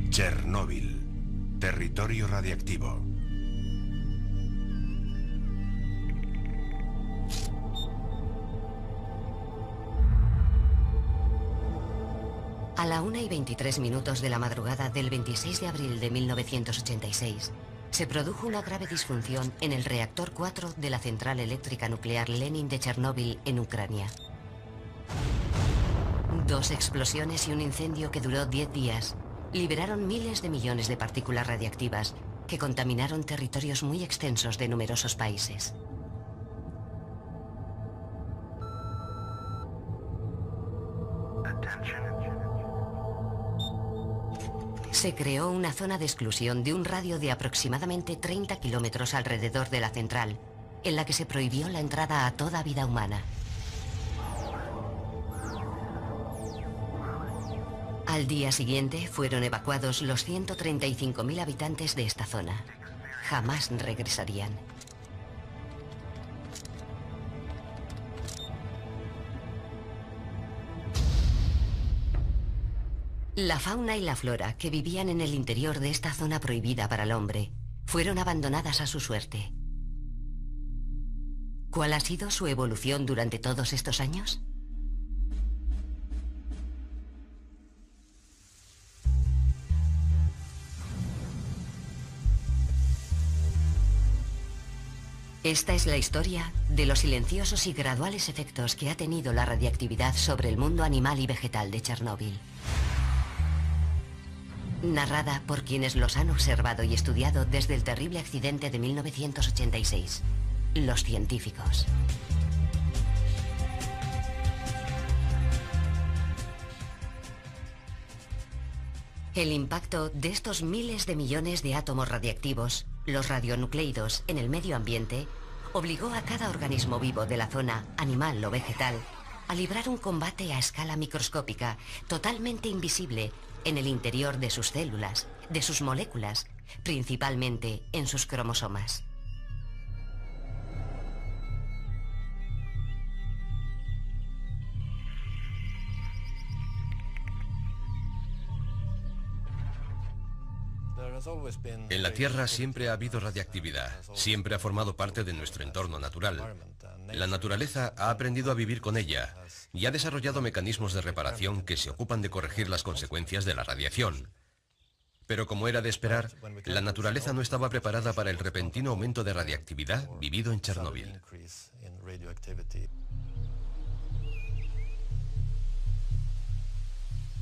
Chernóbil, territorio radiactivo. A la 1:23 de la madrugada del 26 de abril de 1986, se produjo una grave disfunción en el reactor 4 de la central eléctrica nuclear Lenin de Chernóbil, en Ucrania. 2 explosiones y un incendio que duró 10 días liberaron miles de millones de partículas radiactivas que contaminaron territorios muy extensos de numerosos países. Se creó una zona de exclusión de un radio de aproximadamente 30 kilómetros alrededor de la central, en la que se prohibió la entrada a toda vida humana. Al día siguiente fueron evacuados los 135.000 habitantes de esta zona. Jamás regresarían. La fauna y la flora que vivían en el interior de esta zona prohibida para el hombre fueron abandonadas a su suerte. ¿Cuál ha sido su evolución durante todos estos años? Esta es la historia de los silenciosos y graduales efectos que ha tenido la radiactividad sobre el mundo animal y vegetal de Chernóbil. Narrada por quienes los han observado y estudiado desde el terrible accidente de 1986, los científicos. El impacto de estos miles de millones de átomos radiactivos, los radionucleidos, en el medio ambiente, obligó a cada organismo vivo de la zona, animal o vegetal, a librar un combate a escala microscópica, totalmente invisible, en el interior de sus células, de sus moléculas, principalmente en sus cromosomas. En la Tierra siempre ha habido radiactividad, siempre ha formado parte de nuestro entorno natural. La naturaleza ha aprendido a vivir con ella y ha desarrollado mecanismos de reparación que se ocupan de corregir las consecuencias de la radiación. Pero como era de esperar, la naturaleza no estaba preparada para el repentino aumento de radiactividad vivido en Chernóbil.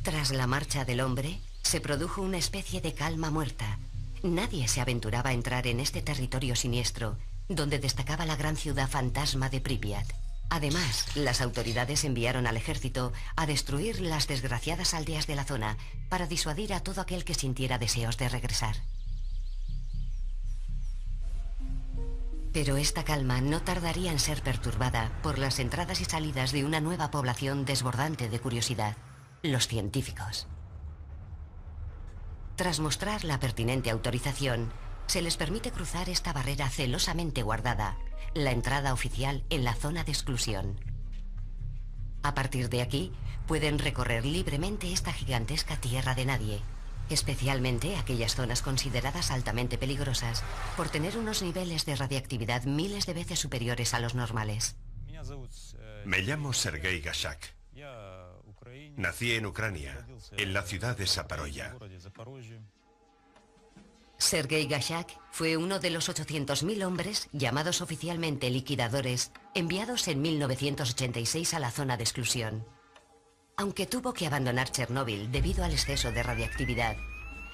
Tras la marcha del hombre, se produjo una especie de calma muerta. Nadie se aventuraba a entrar en este territorio siniestro, donde destacaba la gran ciudad fantasma de Pripyat. Además, las autoridades enviaron al ejército a destruir las desgraciadas aldeas de la zona para disuadir a todo aquel que sintiera deseos de regresar. Pero esta calma no tardaría en ser perturbada por las entradas y salidas de una nueva población desbordante de curiosidad, los científicos. Tras mostrar la pertinente autorización, se les permite cruzar esta barrera celosamente guardada, la entrada oficial en la zona de exclusión. A partir de aquí, pueden recorrer libremente esta gigantesca tierra de nadie, especialmente aquellas zonas consideradas altamente peligrosas por tener unos niveles de radiactividad miles de veces superiores a los normales. Me llamo Sergei Gashak. Nací en Ucrania, en la ciudad de Zaporozhye. Sergei Gashak fue uno de los 800.000 hombres, llamados oficialmente liquidadores, enviados en 1986 a la zona de exclusión. Aunque tuvo que abandonar Chernóbil debido al exceso de radiactividad,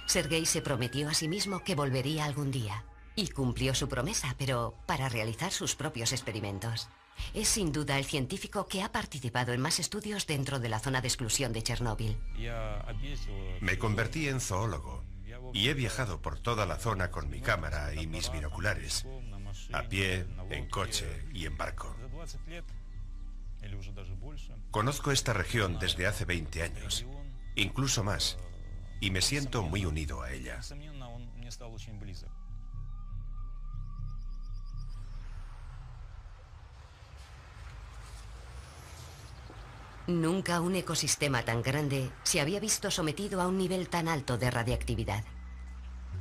Sergei se prometió a sí mismo que volvería algún día. Y cumplió su promesa, pero para realizar sus propios experimentos. Es sin duda el científico que ha participado en más estudios dentro de la zona de exclusión de Chernóbil. Me convertí en zoólogo y he viajado por toda la zona con mi cámara y mis binoculares, a pie, en coche y en barco. Conozco esta región desde hace 20 años, incluso más, y me siento muy unido a ella. Nunca un ecosistema tan grande se había visto sometido a un nivel tan alto de radiactividad.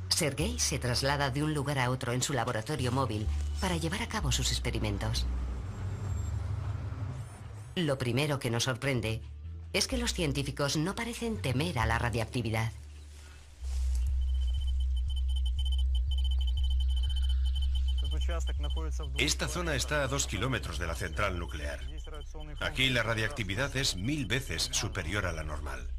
Sergei se traslada de un lugar a otro en su laboratorio móvil para llevar a cabo sus experimentos. Lo primero que nos sorprende es que los científicos no parecen temer a la radiactividad. Esta zona está a 2 kilómetros de la central nuclear. Aquí la radiactividad es 1000 veces superior a la normal.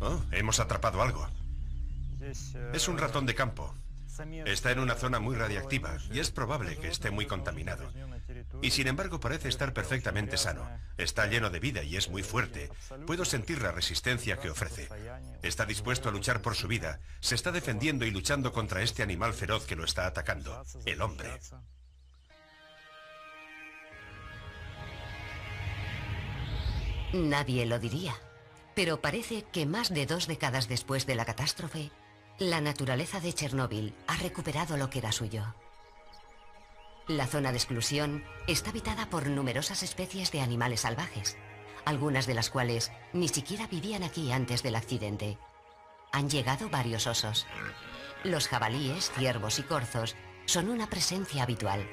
Oh, hemos atrapado algo. Es un ratón de campo. Está en una zona muy radiactiva y es probable que esté muy contaminado. Y sin embargo parece estar perfectamente sano. Está lleno de vida y es muy fuerte. Puedo sentir la resistencia que ofrece. Está dispuesto a luchar por su vida. Se está defendiendo y luchando contra este animal feroz que lo está atacando, el hombre. Nadie lo diría, pero parece que más de 2 décadas después de la catástrofe, la naturaleza de Chernóbil ha recuperado lo que era suyo. La zona de exclusión está habitada por numerosas especies de animales salvajes, algunas de las cuales ni siquiera vivían aquí antes del accidente. Han llegado varios osos. Los jabalíes, ciervos y corzos son una presencia habitual.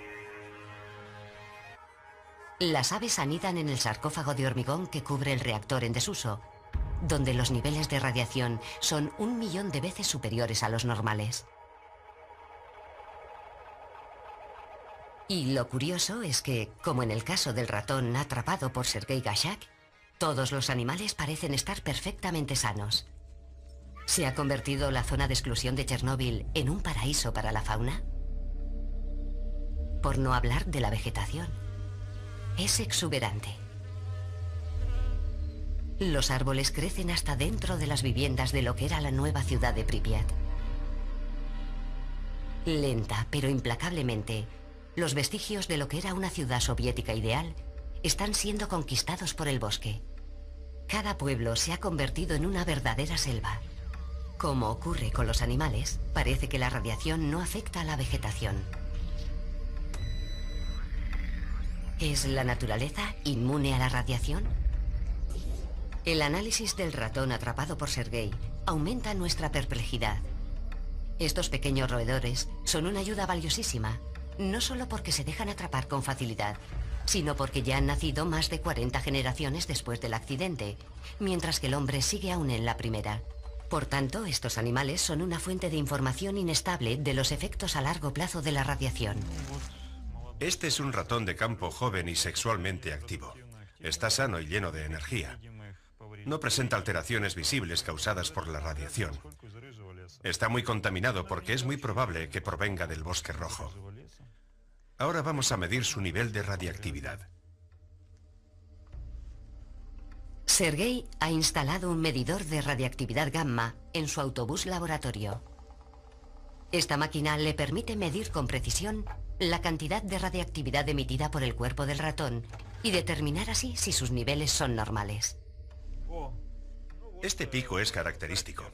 Las aves anidan en el sarcófago de hormigón que cubre el reactor en desuso, donde los niveles de radiación son 1 millón de veces superiores a los normales. Y lo curioso es que, como en el caso del ratón atrapado por Sergei Gashak, todos los animales parecen estar perfectamente sanos. ¿Se ha convertido la zona de exclusión de Chernóbil en un paraíso para la fauna? Por no hablar de la vegetación. Es exuberante. Los árboles crecen hasta dentro de las viviendas de lo que era la nueva ciudad de Pripyat. Lenta pero implacablemente, los vestigios de lo que era una ciudad soviética ideal están siendo conquistados por el bosque. Cada pueblo se ha convertido en una verdadera selva. Como ocurre con los animales, parece que la radiación no afecta a la vegetación. ¿Es la naturaleza inmune a la radiación? El análisis del ratón atrapado por Sergei aumenta nuestra perplejidad. Estos pequeños roedores son una ayuda valiosísima, no solo porque se dejan atrapar con facilidad, sino porque ya han nacido más de 40 generaciones después del accidente, mientras que el hombre sigue aún en la primera. Por tanto, estos animales son una fuente de información inestable de los efectos a largo plazo de la radiación. Este es un ratón de campo joven y sexualmente activo. Está sano y lleno de energía. No presenta alteraciones visibles causadas por la radiación. Está muy contaminado porque es muy probable que provenga del bosque rojo. Ahora vamos a medir su nivel de radiactividad. Sergei ha instalado un medidor de radiactividad gamma en su autobús laboratorio. Esta máquina le permite medir con precisión la cantidad de radiactividad emitida por el cuerpo del ratón y determinar así si sus niveles son normales. Este pico es característico.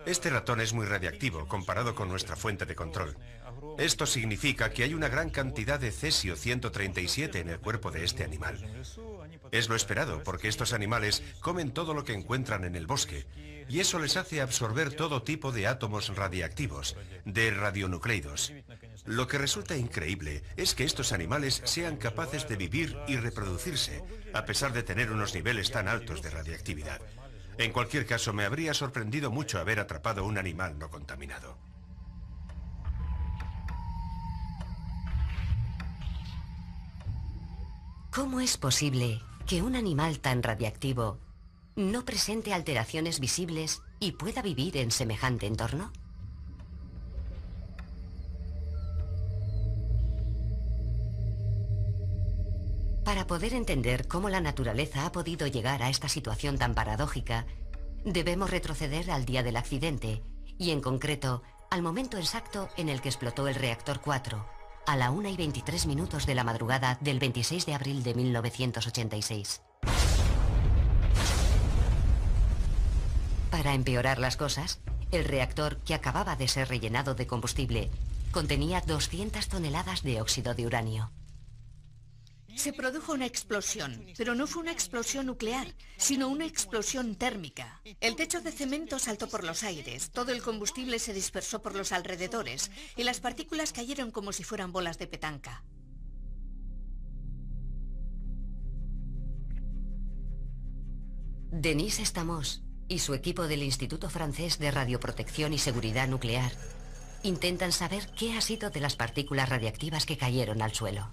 Este ratón es muy radiactivo comparado con nuestra fuente de control. Esto significa que hay una gran cantidad de cesio 137 en el cuerpo de este animal. Es lo esperado porque estos animales comen todo lo que encuentran en el bosque y eso les hace absorber todo tipo de átomos radiactivos, de radionucleidos. Lo que resulta increíble es que estos animales sean capaces de vivir y reproducirse, a pesar de tener unos niveles tan altos de radiactividad. En cualquier caso, me habría sorprendido mucho haber atrapado un animal no contaminado. ¿Cómo es posible que un animal tan radiactivo no presente alteraciones visibles y pueda vivir en semejante entorno? Para poder entender cómo la naturaleza ha podido llegar a esta situación tan paradójica, debemos retroceder al día del accidente y, en concreto, al momento exacto en el que explotó el reactor 4, a la 1:23 de la madrugada del 26 de abril de 1986. Para empeorar las cosas, El reactor, que acababa de ser rellenado de combustible, contenía 200 toneladas de óxido de uranio. Se produjo una explosión, pero no fue una explosión nuclear, sino una explosión térmica. El techo de cemento saltó por los aires, todo el combustible se dispersó por los alrededores y las partículas cayeron como si fueran bolas de petanca. Denis Stamos y su equipo del Instituto Francés de Radioprotección y Seguridad Nuclear intentan saber qué ha sido de las partículas radiactivas que cayeron al suelo.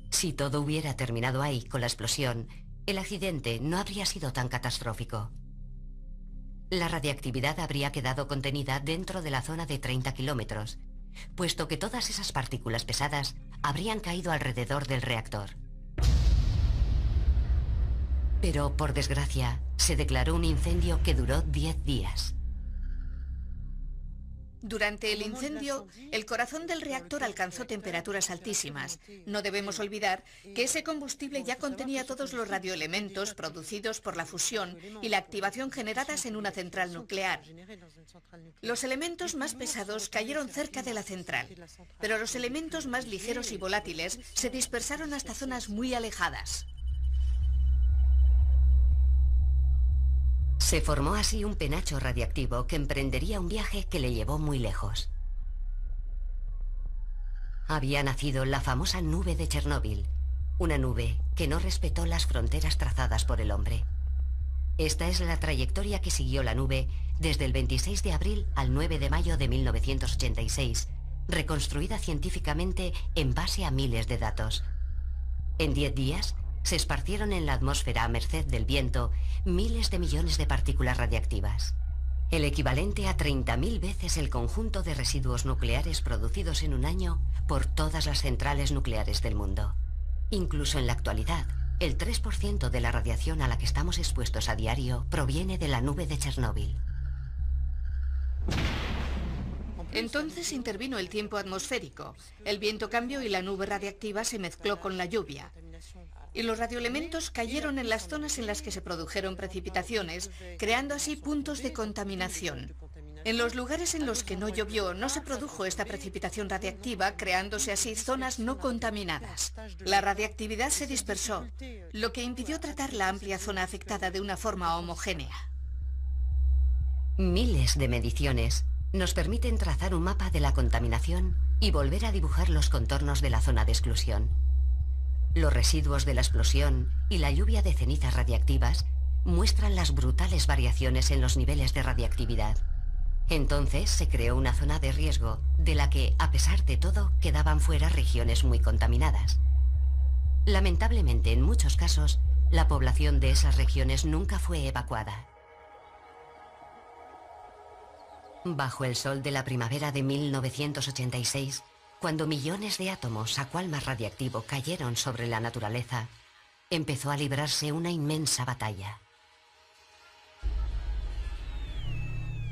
Si todo hubiera terminado ahí, con la explosión, el accidente no habría sido tan catastrófico. La radiactividad habría quedado contenida dentro de la zona de 30 kilómetros, puesto que todas esas partículas pesadas habrían caído alrededor del reactor. Pero, por desgracia, se declaró un incendio que duró 10 días. Durante el incendio, el corazón del reactor alcanzó temperaturas altísimas. No debemos olvidar que ese combustible ya contenía todos los radioelementos producidos por la fusión y la activación generadas en una central nuclear. Los elementos más pesados cayeron cerca de la central, pero los elementos más ligeros y volátiles se dispersaron hasta zonas muy alejadas. Se formó así un penacho radiactivo que emprendería un viaje que le llevó muy lejos. Había nacido la famosa nube de Chernóbil, una nube que no respetó las fronteras trazadas por el hombre. Esta es la trayectoria que siguió la nube desde el 26 de abril al 9 de mayo de 1986, reconstruida científicamente en base a miles de datos. En 10 días, se esparcieron en la atmósfera a merced del viento miles de millones de partículas radiactivas, el equivalente a 30.000 veces el conjunto de residuos nucleares producidos en un año por todas las centrales nucleares del mundo. Incluso en la actualidad, el 3% de la radiación a la que estamos expuestos a diario proviene de la nube de Chernóbil. Entonces intervino el tiempo atmosférico. El viento cambió y la nube radiactiva se mezcló con la lluvia. Y los radioelementos cayeron en las zonas en las que se produjeron precipitaciones, creando así puntos de contaminación. En los lugares en los que no llovió, no se produjo esta precipitación radiactiva, creándose así zonas no contaminadas. La radiactividad se dispersó, lo que impidió tratar la amplia zona afectada de una forma homogénea. Miles de mediciones nos permiten trazar un mapa de la contaminación y volver a dibujar los contornos de la zona de exclusión. Los residuos de la explosión y la lluvia de cenizas radiactivas muestran las brutales variaciones en los niveles de radiactividad. Entonces se creó una zona de riesgo, de la que, a pesar de todo, quedaban fuera regiones muy contaminadas. Lamentablemente, en muchos casos, la población de esas regiones nunca fue evacuada. Bajo el sol de la primavera de 1986, cuando millones de átomos a cual más radiactivo cayeron sobre la naturaleza, empezó a librarse una inmensa batalla.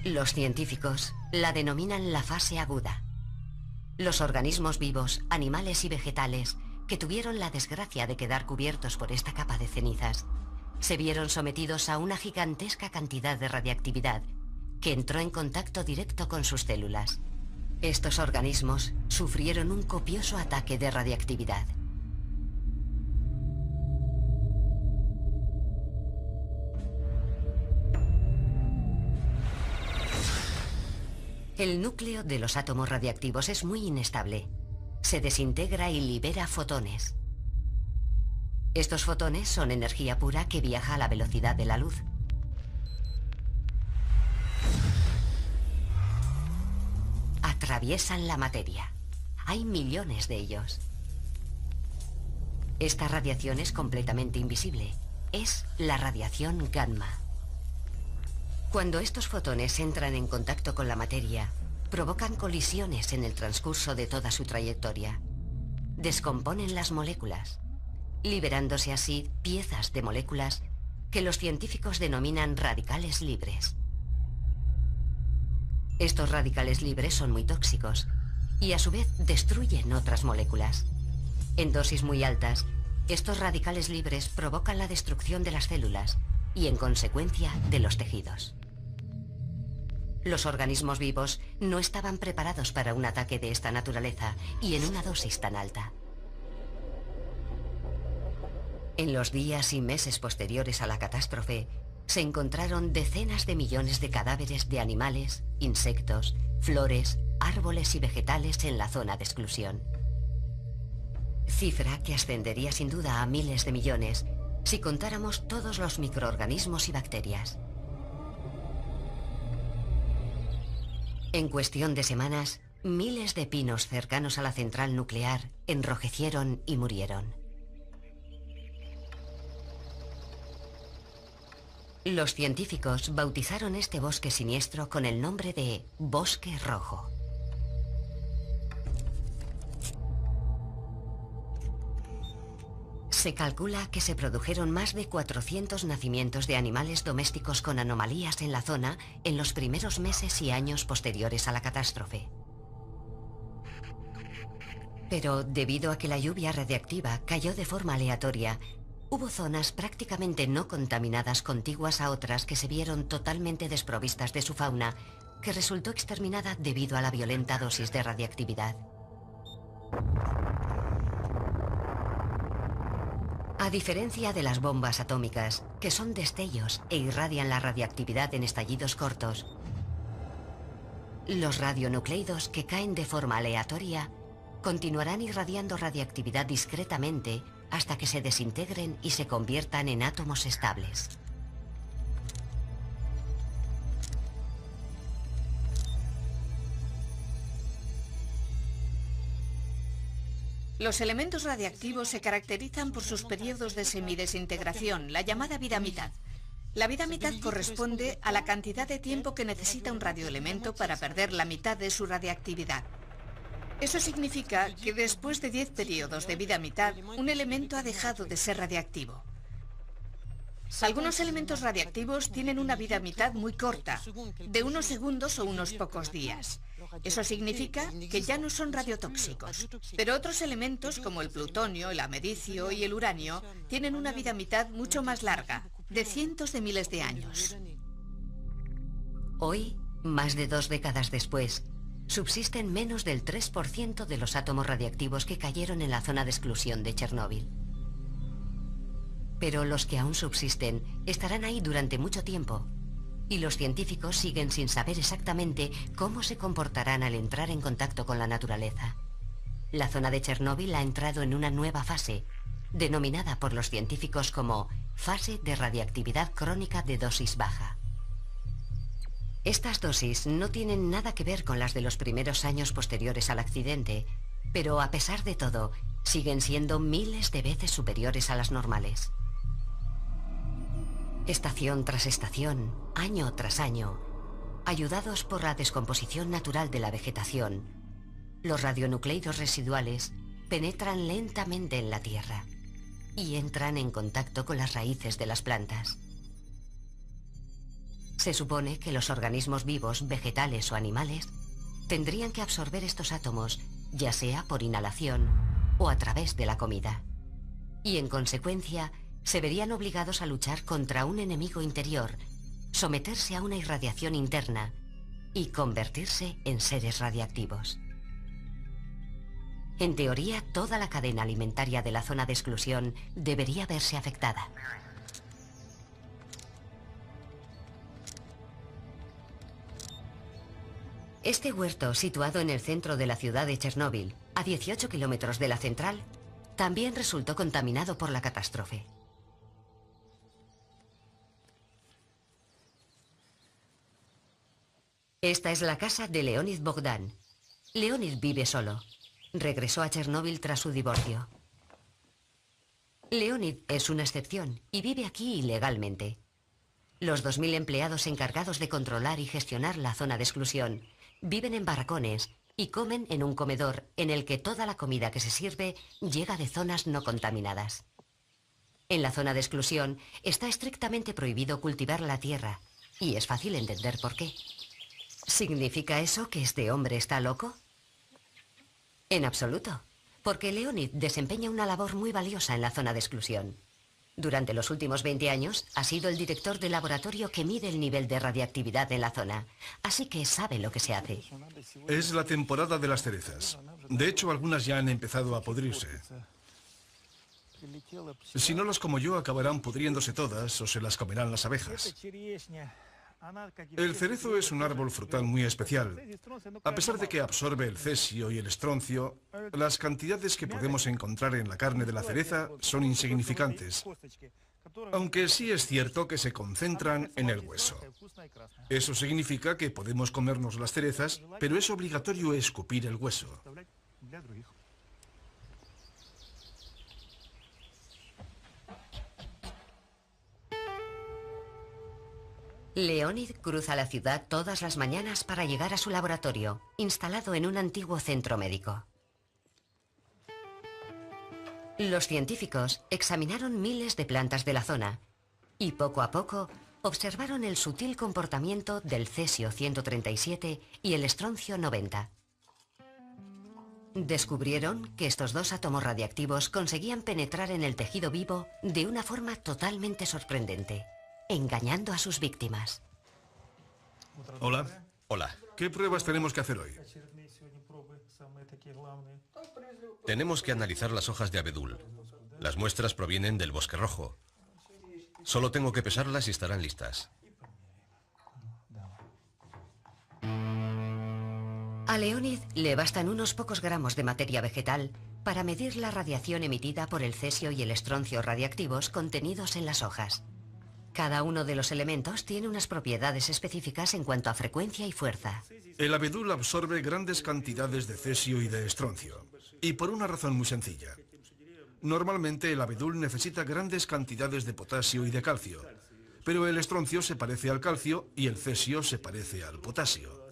Los científicos la denominan la fase aguda. Los organismos vivos, animales y vegetales, que tuvieron la desgracia de quedar cubiertos por esta capa de cenizas, se vieron sometidos a una gigantesca cantidad de radiactividad que entró en contacto directo con sus células. Estos organismos sufrieron un copioso ataque de radiactividad. El núcleo de los átomos radiactivos es muy inestable. Se desintegra y libera fotones. Estos fotones son energía pura que viaja a la velocidad de la luz. Atraviesan la materia. Hay millones de ellos. Esta radiación es completamente invisible. Es la radiación gamma. Cuando estos fotones entran en contacto con la materia, provocan colisiones en el transcurso de toda su trayectoria. Descomponen las moléculas, liberándose así piezas de moléculas que los científicos denominan radicales libres. Estos radicales libres son muy tóxicos y a su vez destruyen otras moléculas. En dosis muy altas, estos radicales libres provocan la destrucción de las células y, en consecuencia, de los tejidos. Los organismos vivos no estaban preparados para un ataque de esta naturaleza y en una dosis tan alta. En los días y meses posteriores a la catástrofe, se encontraron decenas de millones de cadáveres de animales, insectos, flores, árboles y vegetales en la zona de exclusión. Cifra que ascendería sin duda a miles de millones si contáramos todos los microorganismos y bacterias. En cuestión de semanas, miles de pinos cercanos a la central nuclear enrojecieron y murieron. Los científicos bautizaron este bosque siniestro con el nombre de Bosque Rojo. Se calcula que se produjeron más de 400 nacimientos de animales domésticos con anomalías en la zona en los primeros meses y años posteriores a la catástrofe. Pero debido a que la lluvia radiactiva cayó de forma aleatoria, hubo zonas prácticamente no contaminadas contiguas a otras que se vieron totalmente desprovistas de su fauna, que resultó exterminada debido a la violenta dosis de radiactividad. A diferencia de las bombas atómicas, que son destellos e irradian la radiactividad en estallidos cortos, los radionucleidos que caen de forma aleatoria continuarán irradiando radiactividad discretamente hasta que se desintegren y se conviertan en átomos estables. Los elementos radiactivos se caracterizan por sus periodos de semidesintegración, la llamada vida a mitad. La vida a mitad corresponde a la cantidad de tiempo que necesita un radioelemento para perder la mitad de su radiactividad. Eso significa que después de 10 periodos de vida a mitad, un elemento ha dejado de ser radiactivo. Algunos elementos radiactivos tienen una vida a mitad muy corta, de unos segundos o unos pocos días. Eso significa que ya no son radiotóxicos. Pero otros elementos, como el plutonio, el americio y el uranio, tienen una vida a mitad mucho más larga, de cientos de miles de años. Hoy, más de 2 décadas después, subsisten menos del 3% de los átomos radiactivos que cayeron en la zona de exclusión de Chernóbil. Pero los que aún subsisten estarán ahí durante mucho tiempo, y los científicos siguen sin saber exactamente cómo se comportarán al entrar en contacto con la naturaleza. La zona de Chernóbil ha entrado en una nueva fase, denominada por los científicos como fase de radiactividad crónica de dosis baja. Estas dosis no tienen nada que ver con las de los primeros años posteriores al accidente, pero a pesar de todo, siguen siendo miles de veces superiores a las normales. Estación tras estación, año tras año, ayudados por la descomposición natural de la vegetación, los radionucleidos residuales penetran lentamente en la Tierra y entran en contacto con las raíces de las plantas. Se supone que los organismos vivos, vegetales o animales, tendrían que absorber estos átomos, ya sea por inhalación o a través de la comida. Y en consecuencia, se verían obligados a luchar contra un enemigo interior, someterse a una irradiación interna y convertirse en seres radiactivos. En teoría, toda la cadena alimentaria de la zona de exclusión debería verse afectada. Este huerto, situado en el centro de la ciudad de Chernóbil, a 18 kilómetros de la central, también resultó contaminado por la catástrofe. Esta es la casa de Leonid Bogdan. Leonid vive solo. Regresó a Chernóbil tras su divorcio. Leonid es una excepción y vive aquí ilegalmente. Los 2000 empleados encargados de controlar y gestionar la zona de exclusión viven en barracones y comen en un comedor en el que toda la comida que se sirve llega de zonas no contaminadas. En la zona de exclusión está estrictamente prohibido cultivar la tierra, y es fácil entender por qué. ¿Significa eso que este hombre está loco? En absoluto, porque Leonid desempeña una labor muy valiosa en la zona de exclusión. Durante los últimos 20 años ha sido el director del laboratorio que mide el nivel de radiactividad en la zona, así que sabe lo que se hace. Es la temporada de las cerezas. De hecho, algunas ya han empezado a podrirse. Si no las como yo, acabarán pudriéndose todas o se las comerán las abejas. El cerezo es un árbol frutal muy especial. A pesar de que absorbe el cesio y el estroncio, las cantidades que podemos encontrar en la carne de la cereza son insignificantes, aunque sí es cierto que se concentran en el hueso. Eso significa que podemos comernos las cerezas, pero es obligatorio escupir el hueso. Leonid cruza la ciudad todas las mañanas para llegar a su laboratorio, instalado en un antiguo centro médico. Los científicos examinaron miles de plantas de la zona y poco a poco observaron el sutil comportamiento del cesio 137 y el estroncio 90. Descubrieron que estos dos átomos radiactivos conseguían penetrar en el tejido vivo de una forma totalmente sorprendente, engañando a sus víctimas. Hola. Hola. ¿Qué pruebas tenemos que hacer hoy? Tenemos que analizar las hojas de abedul. Las muestras provienen del bosque rojo. Solo tengo que pesarlas y estarán listas. A Leonid le bastan unos pocos gramos de materia vegetal para medir la radiación emitida por el cesio y el estroncio radiactivos contenidos en las hojas. Cada uno de los elementos tiene unas propiedades específicas en cuanto a frecuencia y fuerza. El abedul absorbe grandes cantidades de cesio y de estroncio, y por una razón muy sencilla. Normalmente el abedul necesita grandes cantidades de potasio y de calcio, pero el estroncio se parece al calcio y el cesio se parece al potasio.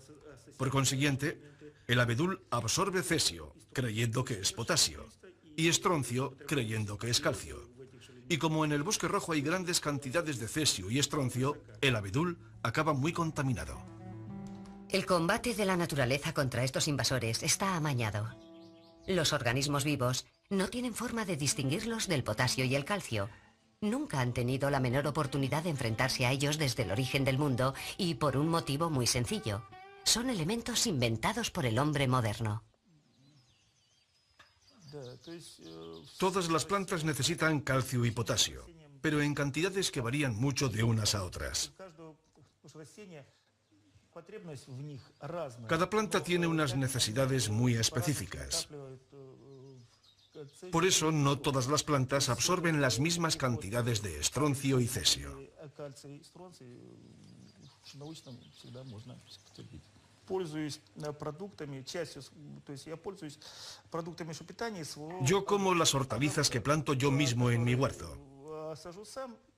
Por consiguiente, el abedul absorbe cesio, creyendo que es potasio, y estroncio, creyendo que es calcio. Y como en el bosque rojo hay grandes cantidades de cesio y estroncio, el abedul acaba muy contaminado. El combate de la naturaleza contra estos invasores está amañado. Los organismos vivos no tienen forma de distinguirlos del potasio y el calcio. Nunca han tenido la menor oportunidad de enfrentarse a ellos desde el origen del mundo y por un motivo muy sencillo. Son elementos inventados por el hombre moderno. Todas las plantas necesitan calcio y potasio, pero en cantidades que varían mucho de unas a otras. Cada planta tiene unas necesidades muy específicas. Por eso no todas las plantas absorben las mismas cantidades de estroncio y cesio. Yo como las hortalizas que planto yo mismo en mi huerto.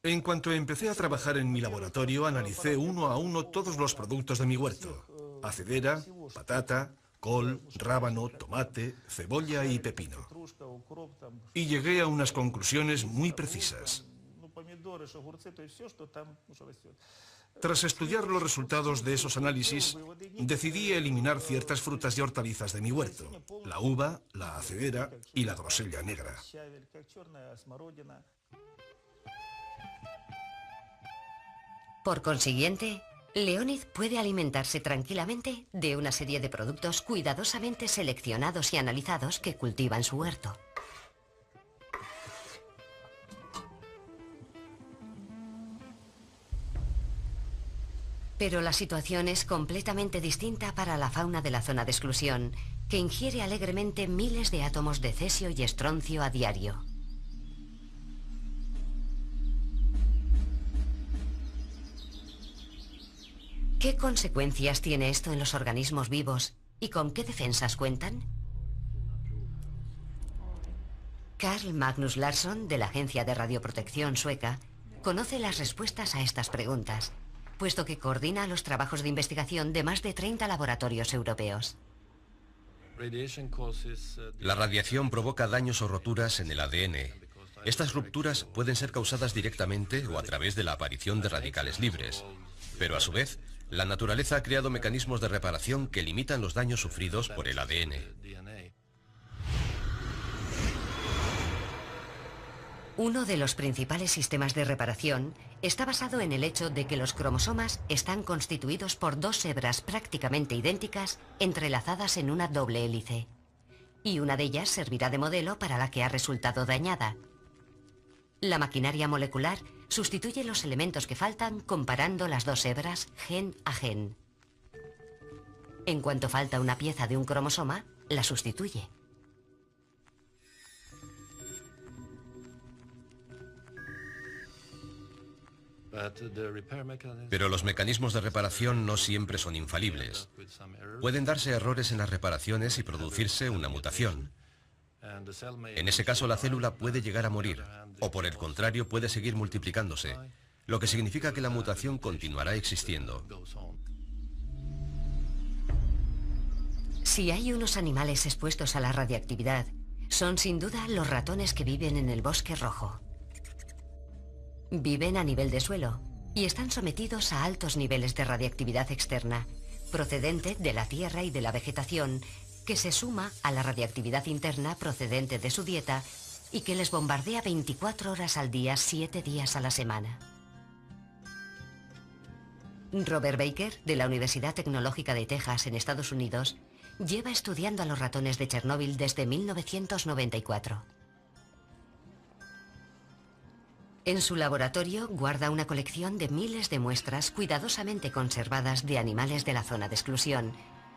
En cuanto empecé a trabajar en mi laboratorio, analicé uno a uno todos los productos de mi huerto: acedera, patata, col, rábano, tomate, cebolla y pepino. Y llegué a unas conclusiones muy precisas. Tras estudiar los resultados de esos análisis, decidí eliminar ciertas frutas y hortalizas de mi huerto: la uva, la acedera y la grosella negra. Por consiguiente, Leonid puede alimentarse tranquilamente de una serie de productos cuidadosamente seleccionados y analizados que cultiva en su huerto. Pero la situación es completamente distinta para la fauna de la zona de exclusión, que ingiere alegremente miles de átomos de cesio y estroncio a diario. ¿Qué consecuencias tiene esto en los organismos vivos y con qué defensas cuentan? Carl Magnus Larsson, de la Agencia de Radioprotección sueca, conoce las respuestas a estas preguntas, puesto que coordina los trabajos de investigación de más de 30 laboratorios europeos. La radiación provoca daños o roturas en el ADN. Estas rupturas pueden ser causadas directamente o a través de la aparición de radicales libres. Pero a su vez, la naturaleza ha creado mecanismos de reparación que limitan los daños sufridos por el ADN. Uno de los principales sistemas de reparación está basado en el hecho de que los cromosomas están constituidos por dos hebras prácticamente idénticas entrelazadas en una doble hélice. Y una de ellas servirá de modelo para la que ha resultado dañada. La maquinaria molecular sustituye los elementos que faltan comparando las dos hebras gen a gen. En cuanto falta una pieza de un cromosoma, la sustituye. Pero los mecanismos de reparación no siempre son infalibles. Pueden darse errores en las reparaciones y producirse una mutación. En ese caso, la célula puede llegar a morir, o por el contrario, puede seguir multiplicándose, lo que significa que la mutación continuará existiendo. Si hay unos animales expuestos a la radiactividad, son sin duda los ratones que viven en el bosque rojo. Viven a nivel de suelo y están sometidos a altos niveles de radiactividad externa, procedente de la tierra y de la vegetación, que se suma a la radiactividad interna procedente de su dieta y que les bombardea 24 horas al día, 7 días a la semana. Robert Baker, de la Universidad Tecnológica de Texas, en Estados Unidos, lleva estudiando a los ratones de Chernóbil desde 1994. En su laboratorio guarda una colección de miles de muestras cuidadosamente conservadas de animales de la zona de exclusión,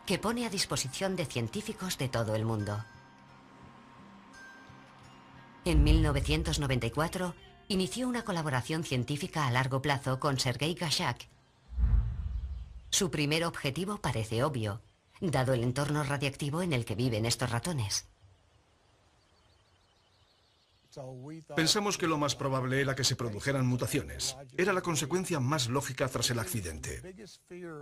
que pone a disposición de científicos de todo el mundo. En 1994 inició una colaboración científica a largo plazo con Sergei Gashak. Su primer objetivo parece obvio, dado el entorno radiactivo en el que viven estos ratones. Pensamos que lo más probable era que se produjeran mutaciones. Era la consecuencia más lógica tras el accidente.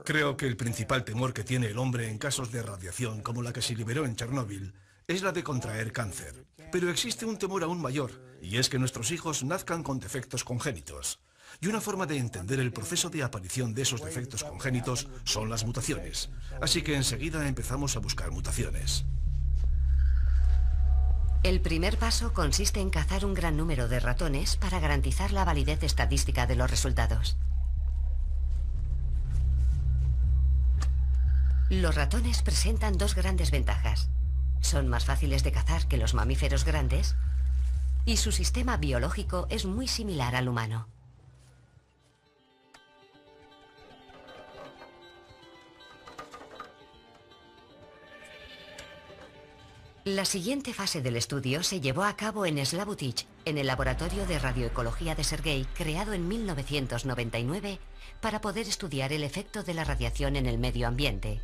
Creo que el principal temor que tiene el hombre en casos de radiación como la que se liberó en Chernóbil es la de contraer cáncer. Pero existe un temor aún mayor, y es que nuestros hijos nazcan con defectos congénitos. Y una forma de entender el proceso de aparición de esos defectos congénitos son las mutaciones. Así que enseguida empezamos a buscar mutaciones. El primer paso consiste en cazar un gran número de ratones para garantizar la validez estadística de los resultados. Los ratones presentan dos grandes ventajas. Son más fáciles de cazar que los mamíferos grandes y su sistema biológico es muy similar al humano. La siguiente fase del estudio se llevó a cabo en Slabutich, en el laboratorio de radioecología de Sergei, creado en 1999 para poder estudiar el efecto de la radiación en el medio ambiente.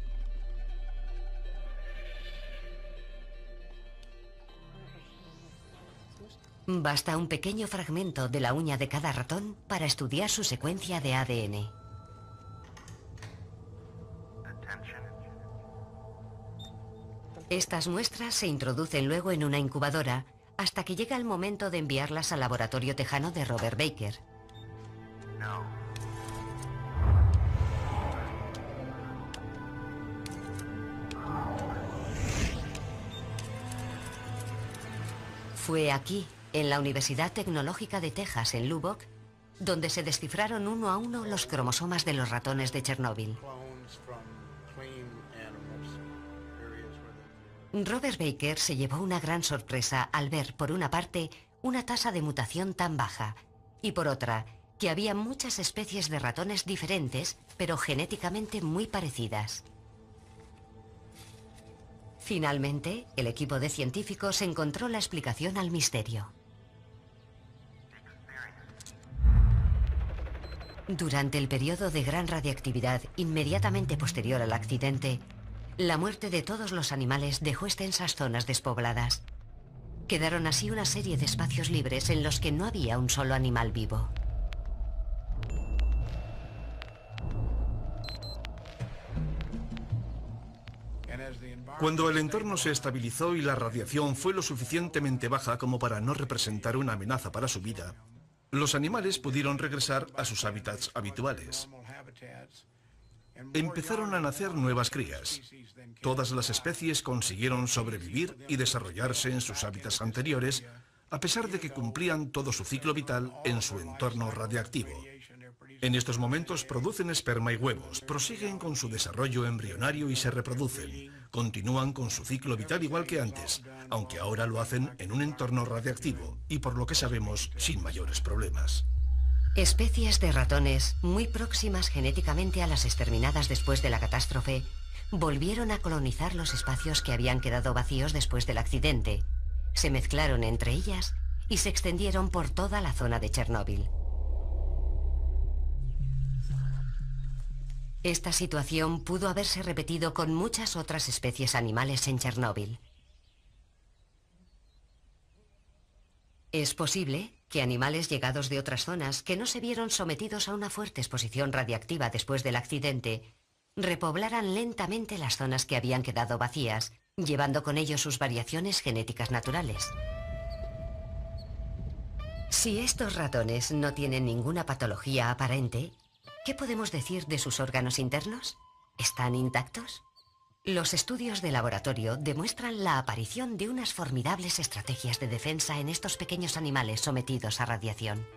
Basta un pequeño fragmento de la uña de cada ratón para estudiar su secuencia de ADN. Estas muestras se introducen luego en una incubadora hasta que llega el momento de enviarlas al laboratorio tejano de Robert Baker. Fue aquí, en la Universidad Tecnológica de Texas, en Lubbock, donde se descifraron uno a uno los cromosomas de los ratones de Chernóbil. Robert Baker se llevó una gran sorpresa al ver, por una parte, una tasa de mutación tan baja, y por otra, que había muchas especies de ratones diferentes, pero genéticamente muy parecidas. Finalmente, el equipo de científicos encontró la explicación al misterio. Durante el periodo de gran radiactividad inmediatamente posterior al accidente, la muerte de todos los animales dejó extensas zonas despobladas. Quedaron así una serie de espacios libres en los que no había un solo animal vivo. Cuando el entorno se estabilizó y la radiación fue lo suficientemente baja como para no representar una amenaza para su vida, los animales pudieron regresar a sus hábitats habituales. Empezaron a nacer nuevas crías. Todas las especies consiguieron sobrevivir y desarrollarse en sus hábitats anteriores, a pesar de que cumplían todo su ciclo vital en su entorno radiactivo. En estos momentos producen esperma y huevos, prosiguen con su desarrollo embrionario y se reproducen. Continúan con su ciclo vital igual que antes, aunque ahora lo hacen en un entorno radiactivo y, por lo que sabemos, sin mayores problemas. Especies de ratones, muy próximas genéticamente a las exterminadas después de la catástrofe, volvieron a colonizar los espacios que habían quedado vacíos después del accidente. Se mezclaron entre ellas y se extendieron por toda la zona de Chernóbil. Esta situación pudo haberse repetido con muchas otras especies animales en Chernóbil. Es posible que animales llegados de otras zonas que no se vieron sometidos a una fuerte exposición radiactiva después del accidente repoblaran lentamente las zonas que habían quedado vacías, llevando con ello sus variaciones genéticas naturales. Si estos ratones no tienen ninguna patología aparente, ¿qué podemos decir de sus órganos internos? ¿Están intactos? Los estudios de laboratorio demuestran la aparición de unas formidables estrategias de defensa en estos pequeños animales sometidos a radiación.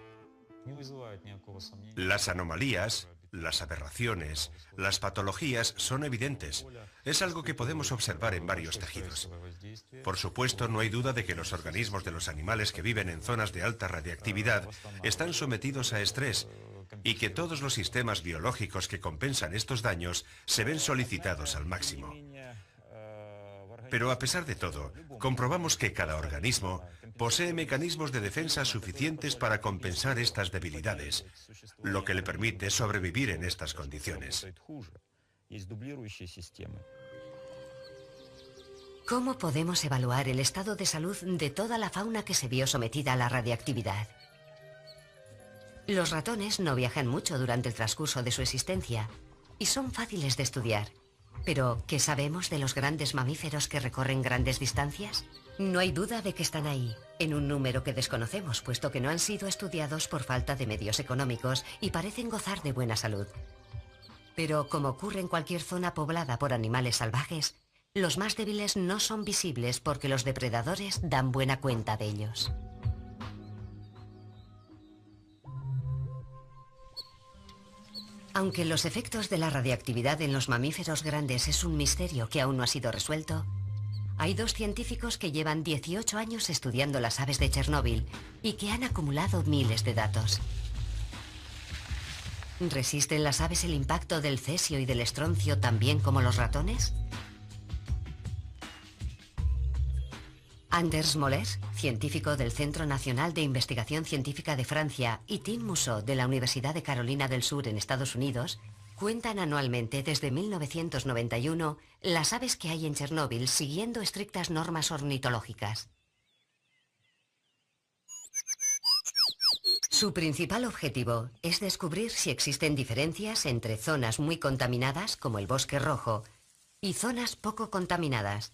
Las anomalías, las aberraciones, las patologías son evidentes. Es algo que podemos observar en varios tejidos. Por supuesto, no hay duda de que los organismos de los animales que viven en zonas de alta radiactividad están sometidos a estrés y que todos los sistemas biológicos que compensan estos daños se ven solicitados al máximo. Pero a pesar de todo, comprobamos que cada organismo posee mecanismos de defensa suficientes para compensar estas debilidades, lo que le permite sobrevivir en estas condiciones. ¿Cómo podemos evaluar el estado de salud de toda la fauna que se vio sometida a la radiactividad? Los ratones no viajan mucho durante el transcurso de su existencia y son fáciles de estudiar. Pero, ¿qué sabemos de los grandes mamíferos que recorren grandes distancias? No hay duda de que están ahí, en un número que desconocemos, puesto que no han sido estudiados por falta de medios económicos y parecen gozar de buena salud. Pero, como ocurre en cualquier zona poblada por animales salvajes, los más débiles no son visibles porque los depredadores dan buena cuenta de ellos. Aunque los efectos de la radiactividad en los mamíferos grandes es un misterio que aún no ha sido resuelto, hay dos científicos que llevan 18 años estudiando las aves de Chernóbil y que han acumulado miles de datos. ¿Resisten las aves el impacto del cesio y del estroncio tan bien como los ratones? Anders Moller, científico del Centro Nacional de Investigación Científica de Francia, y Tim Mousseau, de la Universidad de Carolina del Sur en Estados Unidos, cuentan anualmente desde 1991 las aves que hay en Chernóbil siguiendo estrictas normas ornitológicas. Su principal objetivo es descubrir si existen diferencias entre zonas muy contaminadas, como el bosque rojo, y zonas poco contaminadas.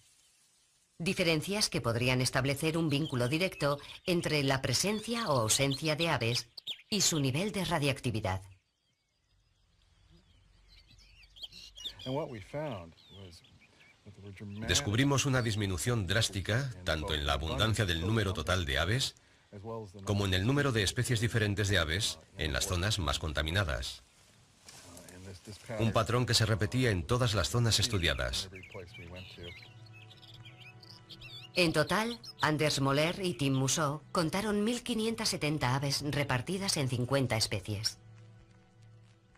Diferencias que podrían establecer un vínculo directo entre la presencia o ausencia de aves y su nivel de radiactividad. Descubrimos una disminución drástica tanto en la abundancia del número total de aves como en el número de especies diferentes de aves en las zonas más contaminadas. Un patrón que se repetía en todas las zonas estudiadas. En total, Anders Moller y Tim Mousseau contaron 1.570 aves repartidas en 50 especies.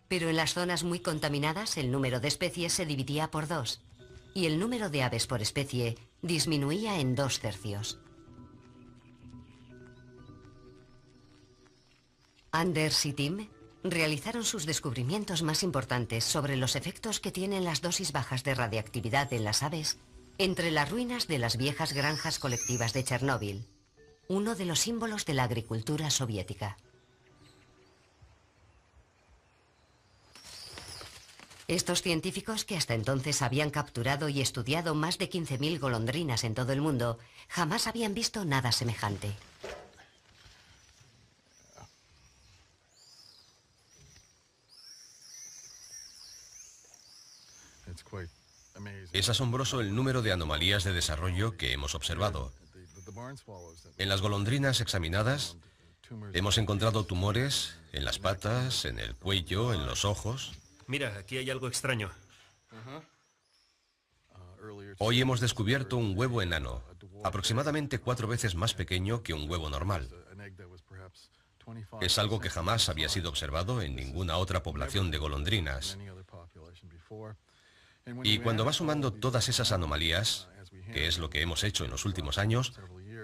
Pero en las zonas muy contaminadas el número de especies se dividía por 2 y el número de aves por especie disminuía en 2/3. Anders y Tim realizaron sus descubrimientos más importantes sobre los efectos que tienen las dosis bajas de radiactividad en las aves entre las ruinas de las viejas granjas colectivas de Chernóbil, uno de los símbolos de la agricultura soviética. Estos científicos, que hasta entonces habían capturado y estudiado más de 15.000 golondrinas en todo el mundo, jamás habían visto nada semejante. Es asombroso el número de anomalías de desarrollo que hemos observado. En las golondrinas examinadas, hemos encontrado tumores en las patas, en el cuello, en los ojos. Mira, aquí hay algo extraño. Hoy hemos descubierto un huevo enano, aproximadamente 4 veces más pequeño que un huevo normal. Es algo que jamás había sido observado en ninguna otra población de golondrinas. Y cuando vas sumando todas esas anomalías, que es lo que hemos hecho en los últimos años,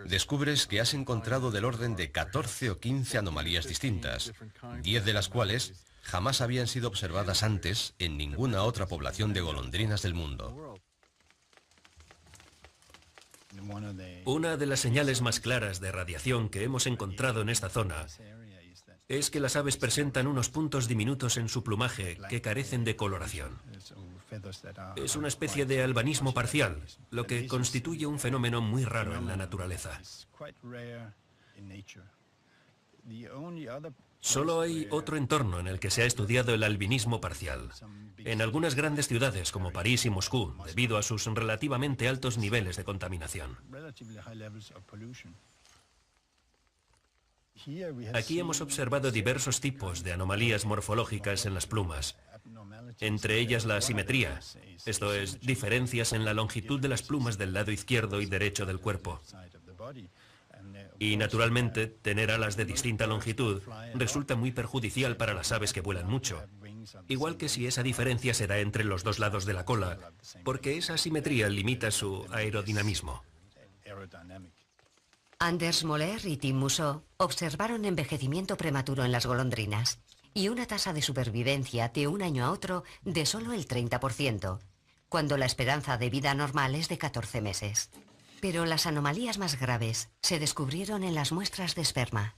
descubres que has encontrado del orden de 14 o 15 anomalías distintas, 10 de las cuales jamás habían sido observadas antes en ninguna otra población de golondrinas del mundo. Una de las señales más claras de radiación que hemos encontrado en esta zona es que las aves presentan unos puntos diminutos en su plumaje que carecen de coloración. Es una especie de albanismo parcial, lo que constituye un fenómeno muy raro en la naturaleza. Solo hay otro entorno en el que se ha estudiado el albinismo parcial. En algunas grandes ciudades como París y Moscú, debido a sus relativamente altos niveles de contaminación. Aquí hemos observado diversos tipos de anomalías morfológicas en las plumas, entre ellas la asimetría, esto es, diferencias en la longitud de las plumas del lado izquierdo y derecho del cuerpo. Y naturalmente, tener alas de distinta longitud resulta muy perjudicial para las aves que vuelan mucho, igual que si esa diferencia se da entre los dos lados de la cola, porque esa asimetría limita su aerodinamismo. Anders Moller y Tim Mousseau observaron envejecimiento prematuro en las golondrinas y una tasa de supervivencia de un año a otro de solo el 30%, cuando la esperanza de vida normal es de 14 meses. Pero las anomalías más graves se descubrieron en las muestras de esperma.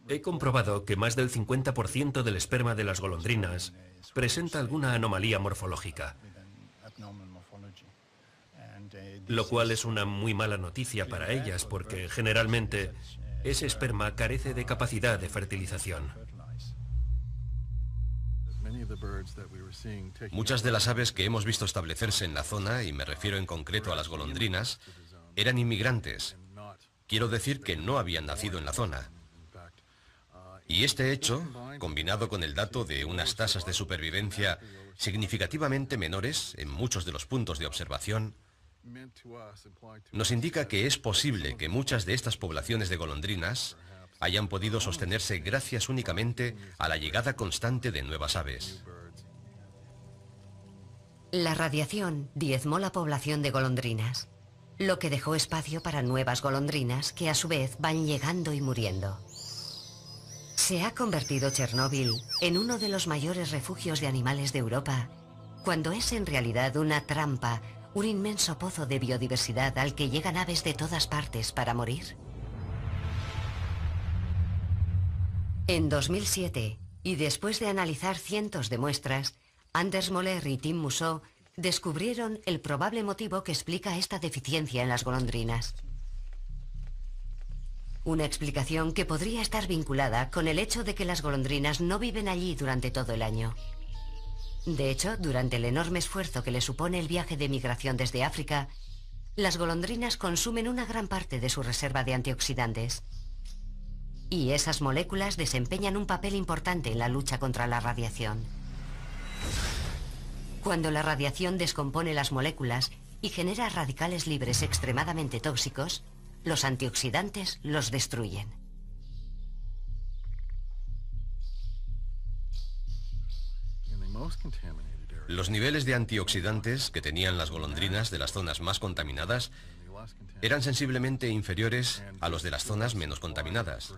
He comprobado que más del 50% del esperma de las golondrinas presenta alguna anomalía morfológica, lo cual es una muy mala noticia para ellas porque generalmente ese esperma carece de capacidad de fertilización. Muchas de las aves que hemos visto establecerse en la zona, y me refiero en concreto a las golondrinas, eran inmigrantes. Quiero decir que no habían nacido en la zona. Y este hecho, combinado con el dato de unas tasas de supervivencia significativamente menores en muchos de los puntos de observación, nos indica que es posible que muchas de estas poblaciones de golondrinas hayan podido sostenerse gracias únicamente a la llegada constante de nuevas aves. La radiación diezmó la población de golondrinas, lo que dejó espacio para nuevas golondrinas que a su vez van llegando y muriendo. ¿Se ha convertido Chernóbil en uno de los mayores refugios de animales de Europa, cuando es en realidad una trampa, un inmenso pozo de biodiversidad al que llegan aves de todas partes para morir? En 2007, y después de analizar cientos de muestras, Anders Moller y Tim Mousseau descubrieron el probable motivo que explica esta deficiencia en las golondrinas. Una explicación que podría estar vinculada con el hecho de que las golondrinas no viven allí durante todo el año. De hecho, durante el enorme esfuerzo que le supone el viaje de migración desde África, las golondrinas consumen una gran parte de su reserva de antioxidantes. Y esas moléculas desempeñan un papel importante en la lucha contra la radiación. Cuando la radiación descompone las moléculas y genera radicales libres extremadamente tóxicos, los antioxidantes los destruyen. Los niveles de antioxidantes que tenían las golondrinas de las zonas más contaminadas eran sensiblemente inferiores a los de las zonas menos contaminadas.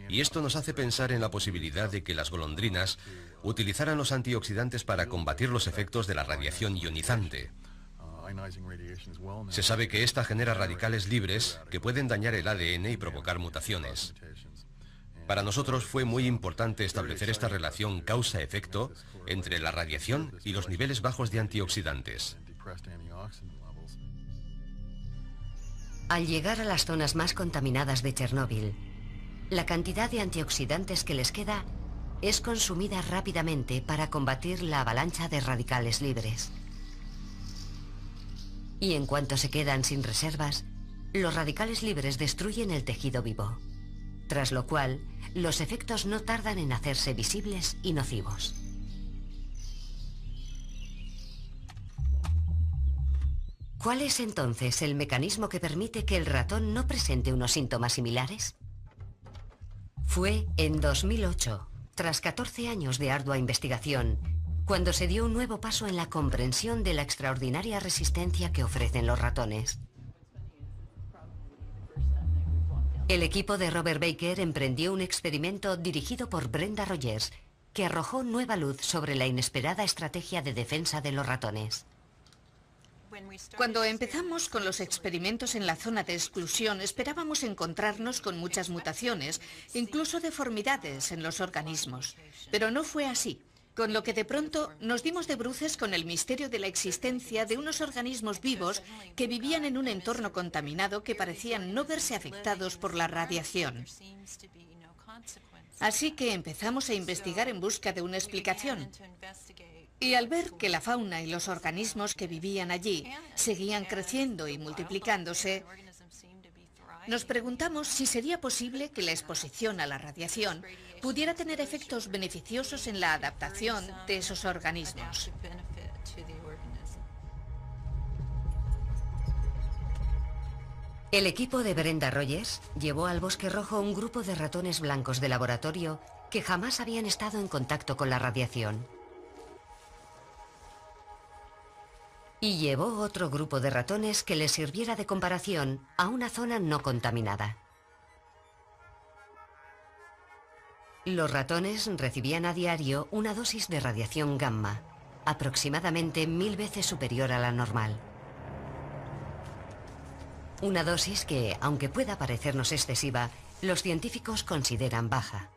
Y esto nos hace pensar en la posibilidad de que las golondrinas utilizaran los antioxidantes para combatir los efectos de la radiación ionizante. Se sabe que esta genera radicales libres que pueden dañar el ADN y provocar mutaciones. Para nosotros fue muy importante establecer esta relación causa-efecto entre la radiación y los niveles bajos de antioxidantes. Al llegar a las zonas más contaminadas de Chernóbil, la cantidad de antioxidantes que les queda es consumida rápidamente para combatir la avalancha de radicales libres. Y en cuanto se quedan sin reservas, los radicales libres destruyen el tejido vivo, tras lo cual los efectos no tardan en hacerse visibles y nocivos. ¿Cuál es entonces el mecanismo que permite que el ratón no presente unos síntomas similares? Fue en 2008, tras 14 años de ardua investigación, cuando se dio un nuevo paso en la comprensión de la extraordinaria resistencia que ofrecen los ratones. El equipo de Robert Baker emprendió un experimento dirigido por Brenda Rogers, que arrojó nueva luz sobre la inesperada estrategia de defensa de los ratones. Cuando empezamos con los experimentos en la zona de exclusión, esperábamos encontrarnos con muchas mutaciones, incluso deformidades en los organismos. Pero no fue así, con lo que de pronto nos dimos de bruces con el misterio de la existencia de unos organismos vivos que vivían en un entorno contaminado que parecían no verse afectados por la radiación. Así que empezamos a investigar en busca de una explicación. Y al ver que la fauna y los organismos que vivían allí seguían creciendo y multiplicándose, nos preguntamos si sería posible que la exposición a la radiación pudiera tener efectos beneficiosos en la adaptación de esos organismos. El equipo de Brenda Rogers llevó al Bosque Rojo un grupo de ratones blancos de laboratorio que jamás habían estado en contacto con la radiación. Y llevó otro grupo de ratones que les sirviera de comparación a una zona no contaminada. Los ratones recibían a diario una dosis de radiación gamma, aproximadamente 1000 veces superior a la normal. Una dosis que, aunque pueda parecernos excesiva, los científicos consideran baja.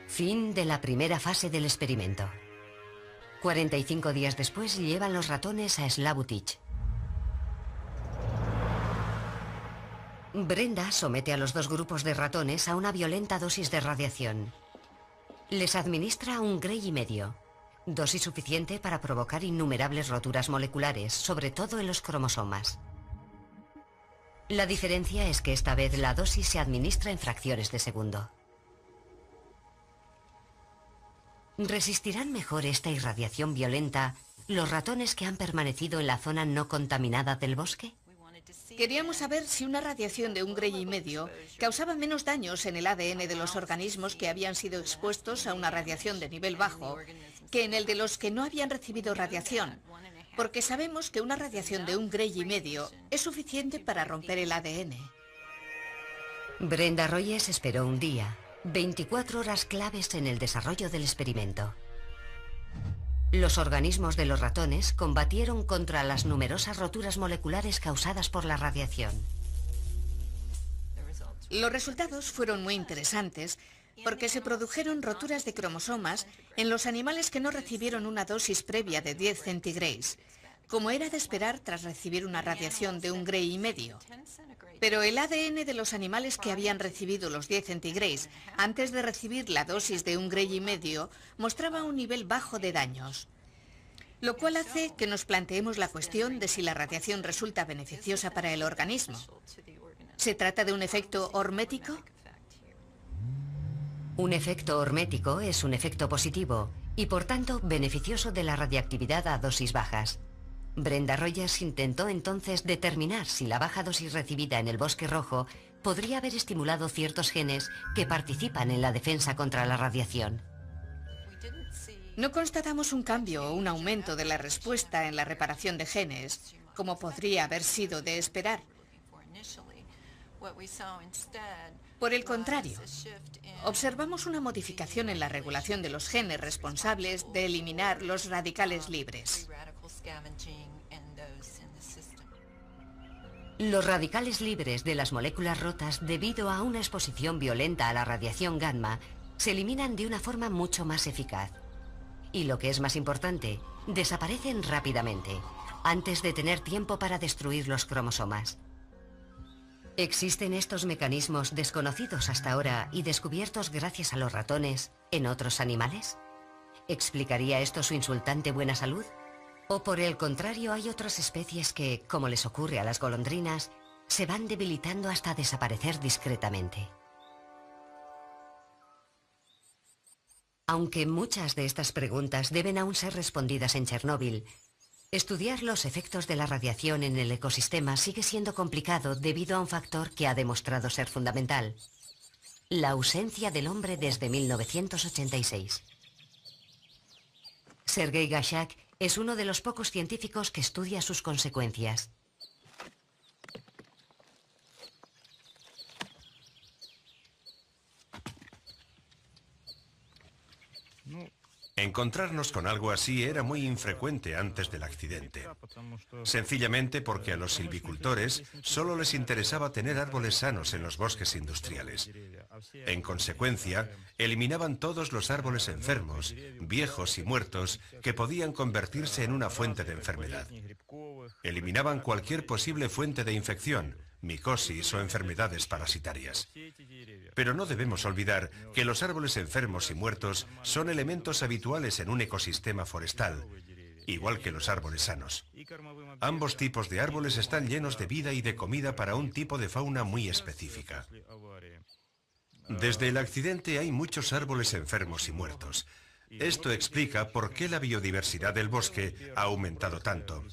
Fin de la primera fase del experimento. 45 días después llevan los ratones a Slabutich. Brenda somete a los dos grupos de ratones a una violenta dosis de radiación. Les administra un Gray y medio, dosis suficiente para provocar innumerables roturas moleculares, sobre todo en los cromosomas. La diferencia es que esta vez la dosis se administra en fracciones de segundo. ¿Resistirán mejor esta irradiación violenta los ratones que han permanecido en la zona no contaminada del bosque? Queríamos saber si una radiación de un Gray y medio causaba menos daños en el ADN de los organismos que habían sido expuestos a una radiación de nivel bajo que en el de los que no habían recibido radiación, porque sabemos que una radiación de un Gray y medio es suficiente para romper el ADN. Brenda Rogers esperó un día, 24 horas claves en el desarrollo del experimento. Los organismos de los ratones combatieron contra las numerosas roturas moleculares causadas por la radiación. Los resultados fueron muy interesantes porque se produjeron roturas de cromosomas en los animales que no recibieron una dosis previa de 10 centigrays, como era de esperar tras recibir una radiación de un Gray y medio. Pero el ADN de los animales que habían recibido los 10 centigrays antes de recibir la dosis de un Gray y medio mostraba un nivel bajo de daños, lo cual hace que nos planteemos la cuestión de si la radiación resulta beneficiosa para el organismo. ¿Se trata de un efecto hormético? Un efecto hormético es un efecto positivo y por tanto beneficioso de la radiactividad a dosis bajas. Brenda Rogers intentó entonces determinar si la baja dosis recibida en el Bosque Rojo podría haber estimulado ciertos genes que participan en la defensa contra la radiación. No constatamos un cambio o un aumento de la respuesta en la reparación de genes, como podría haber sido de esperar. Por el contrario, observamos una modificación en la regulación de los genes responsables de eliminar los radicales libres. Los radicales libres de las moléculas rotas debido a una exposición violenta a la radiación gamma se eliminan de una forma mucho más eficaz. Y lo que es más importante, desaparecen rápidamente, antes de tener tiempo para destruir los cromosomas. ¿Existen estos mecanismos desconocidos hasta ahora y descubiertos gracias a los ratones en otros animales? ¿Explicaría esto su insultante buena salud? ¿O por el contrario hay otras especies que, como les ocurre a las golondrinas, se van debilitando hasta desaparecer discretamente? Aunque muchas de estas preguntas deben aún ser respondidas en Chernóbil, estudiar los efectos de la radiación en el ecosistema sigue siendo complicado debido a un factor que ha demostrado ser fundamental: la ausencia del hombre desde 1986. Sergei Gashak es uno de los pocos científicos que estudia sus consecuencias. Encontrarnos con algo así era muy infrecuente antes del accidente. Sencillamente porque a los silvicultores solo les interesaba tener árboles sanos en los bosques industriales. En consecuencia, eliminaban todos los árboles enfermos, viejos y muertos que podían convertirse en una fuente de enfermedad. Eliminaban cualquier posible fuente de infección, micosis o enfermedades parasitarias. Pero no debemos olvidar que los árboles enfermos y muertos son elementos habituales en un ecosistema forestal, igual que los árboles sanos. Ambos tipos de árboles están llenos de vida y de comida para un tipo de fauna muy específica. Desde el accidente hay muchos árboles enfermos y muertos. Esto explica por qué la biodiversidad del bosque ha aumentado tanto.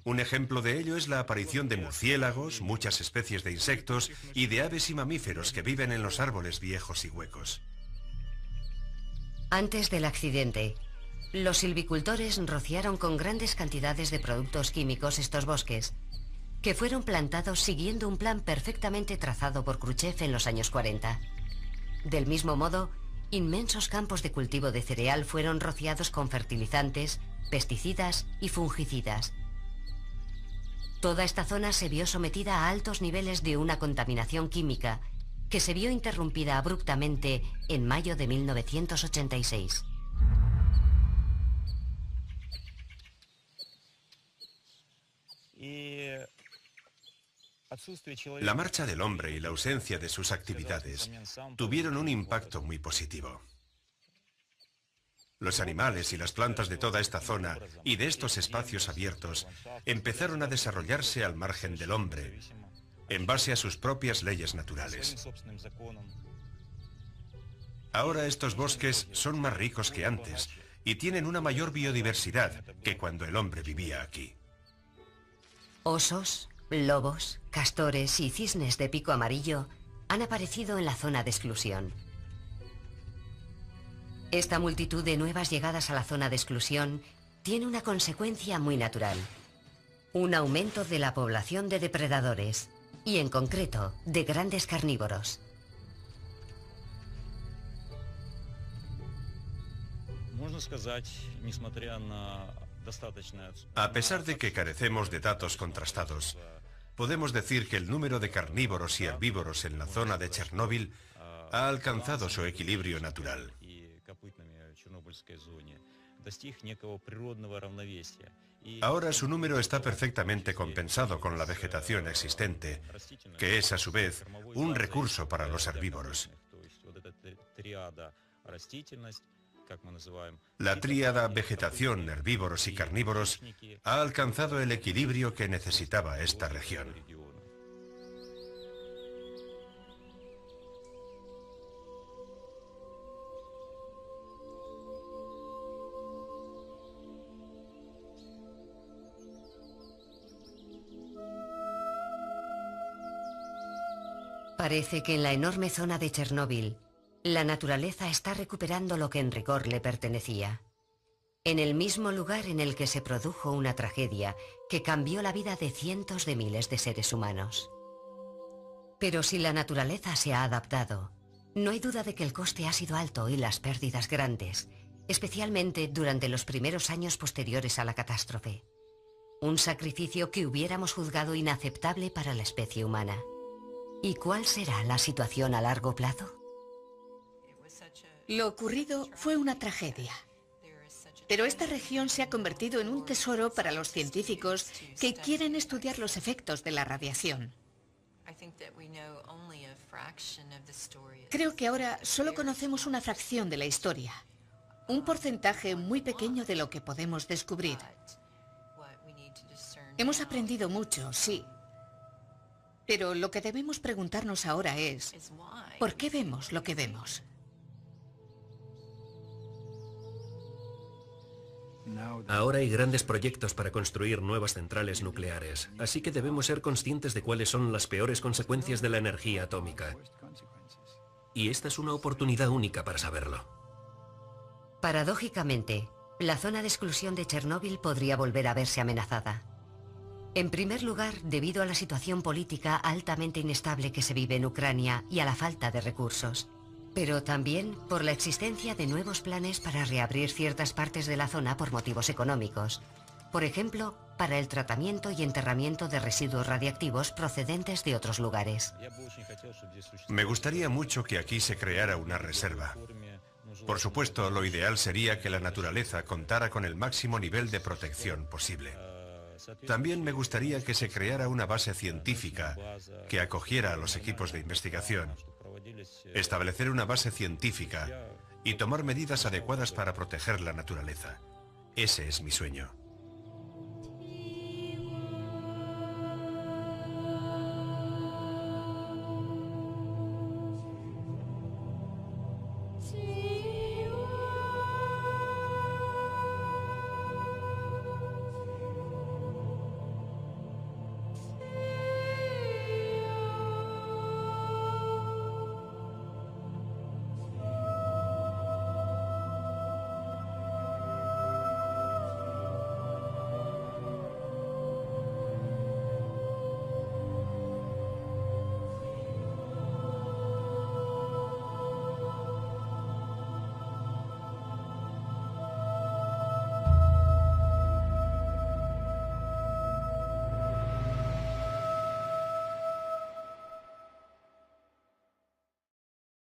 Un ejemplo de ello es la aparición de murciélagos, muchas especies de insectos y de aves y mamíferos que viven en los árboles viejos y huecos. Antes del accidente, los silvicultores rociaron con grandes cantidades de productos químicos estos bosques, que fueron plantados siguiendo un plan perfectamente trazado por Khrushchev en los años 40. Del mismo modo, inmensos campos de cultivo de cereal fueron rociados con fertilizantes, pesticidas y fungicidas. Toda esta zona se vio sometida a altos niveles de una contaminación química que se vio interrumpida abruptamente en mayo de 1986. La marcha del hombre y la ausencia de sus actividades tuvieron un impacto muy positivo. Los animales y las plantas de toda esta zona y de estos espacios abiertos empezaron a desarrollarse al margen del hombre, en base a sus propias leyes naturales. Ahora estos bosques son más ricos que antes y tienen una mayor biodiversidad que cuando el hombre vivía aquí. Osos, lobos, castores y cisnes de pico amarillo han aparecido en la zona de exclusión. Esta multitud de nuevas llegadas a la zona de exclusión tiene una consecuencia muy natural: un aumento de la población de depredadores, y en concreto, de grandes carnívoros. A pesar de que carecemos de datos contrastados, podemos decir que el número de carnívoros y herbívoros en la zona de Chernóbil ha alcanzado su equilibrio natural. Ahora su número está perfectamente compensado con la vegetación existente, que es a su vez un recurso para los herbívoros. La tríada vegetación, herbívoros y carnívoros ha alcanzado el equilibrio que necesitaba esta región. Parece que en la enorme zona de Chernóbil, la naturaleza está recuperando lo que en rigor le pertenecía. En el mismo lugar en el que se produjo una tragedia que cambió la vida de cientos de miles de seres humanos. Pero si la naturaleza se ha adaptado, no hay duda de que el coste ha sido alto y las pérdidas grandes, especialmente durante los primeros años posteriores a la catástrofe. Un sacrificio que hubiéramos juzgado inaceptable para la especie humana. ¿Y cuál será la situación a largo plazo? Lo ocurrido fue una tragedia. Pero esta región se ha convertido en un tesoro para los científicos que quieren estudiar los efectos de la radiación. Creo que ahora solo conocemos una fracción de la historia, un porcentaje muy pequeño de lo que podemos descubrir. Hemos aprendido mucho, sí, pero lo que debemos preguntarnos ahora es, ¿por qué vemos lo que vemos? Ahora hay grandes proyectos para construir nuevas centrales nucleares, así que debemos ser conscientes de cuáles son las peores consecuencias de la energía atómica. Y esta es una oportunidad única para saberlo. Paradójicamente, la zona de exclusión de Chernóbil podría volver a verse amenazada. En primer lugar, debido a la situación política altamente inestable que se vive en Ucrania y a la falta de recursos. Pero también por la existencia de nuevos planes para reabrir ciertas partes de la zona por motivos económicos. Por ejemplo, para el tratamiento y enterramiento de residuos radiactivos procedentes de otros lugares. Me gustaría mucho que aquí se creara una reserva. Por supuesto, lo ideal sería que la naturaleza contara con el máximo nivel de protección posible. También me gustaría que se creara una base científica que acogiera a los equipos de investigación, establecer una base científica y tomar medidas adecuadas para proteger la naturaleza. Ese es mi sueño.